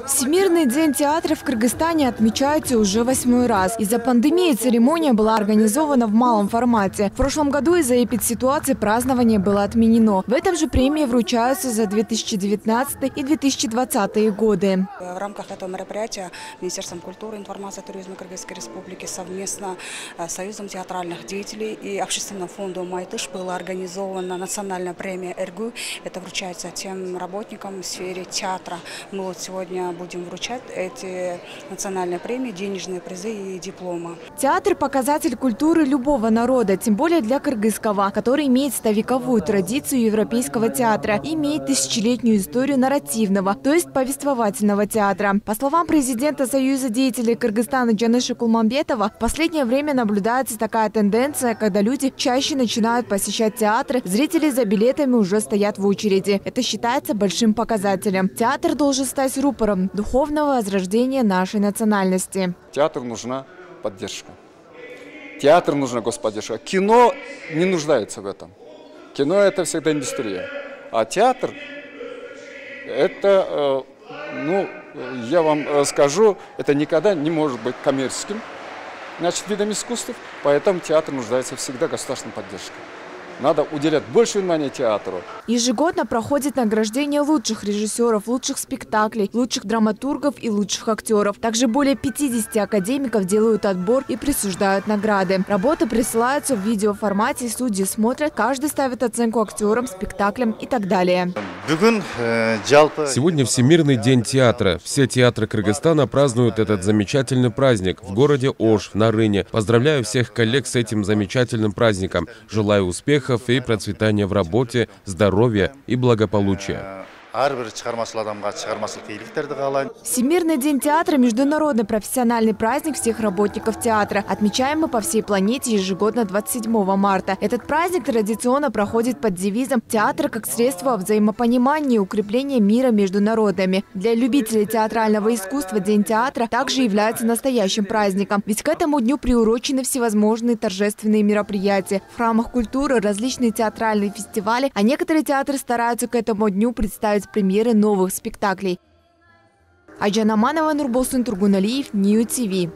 Всемирный день театра в Кыргызстане отмечается уже 8-й раз. Из-за пандемии церемония была организована в малом формате. В прошлом году из-за эпидситуации празднование было отменено. В этом же премии вручаются за 2019 и 2020 годы. В рамках этого мероприятия Министерством культуры, информации и туризма Кыргызской Республики совместно с Союзом театральных деятелей и Общественным фондом «Майтыш» была организована национальная премия «Эргу». Это вручается тем работникам в сфере театра. Мы вот сегодня будем вручать эти национальные премии, денежные призы и дипломы. Театр – показатель культуры любого народа, тем более для кыргызского, который имеет 100-вековую традицию европейского театра и имеет тысячелетнюю историю нарративного, то есть повествовательного театра. По словам президента Союза деятелей Кыргызстана Джанеша Кулмамбетова, в последнее время наблюдается такая тенденция, когда люди чаще начинают посещать театры, зрители за билетами уже стоят в очереди. Это считается большим показателем. Театр должен стать рупором духовного возрождения нашей национальности. Театру нужна поддержка. Театру нужна господдержка. Кино не нуждается в этом. Кино – это всегда индустрия. А театр – это, я вам скажу, это никогда не может быть коммерческим, видом искусства. Поэтому театр нуждается всегда в государственной поддержке. Надо уделять больше внимания театру. Ежегодно проходит награждение лучших режиссеров, лучших спектаклей, лучших драматургов и лучших актеров. Также более 50 академиков делают отбор и присуждают награды. Работы присылаются в видеоформате, судьи смотрят, каждый ставит оценку актерам, спектаклям и так далее. Сегодня Всемирный день театра. Все театры Кыргызстана празднуют этот замечательный праздник в городе Ош, на Рыне. Поздравляю всех коллег с этим замечательным праздником. Желаю успехов и процветания в работе, здоровья и благополучия. Всемирный день театра – международный профессиональный праздник всех работников театра, отмечаемый по всей планете ежегодно 27 марта. Этот праздник традиционно проходит под девизом «Театр как средство взаимопонимания и укрепления мира между народами». Для любителей театрального искусства День театра также является настоящим праздником, ведь к этому дню приурочены всевозможные торжественные мероприятия. В храмах культуры различные театральные фестивали, а некоторые театры стараются к этому дню представить премьеры новых спектаклей. Айджан Аманова, Нурболсун Тургуналиев, Нью ТВ.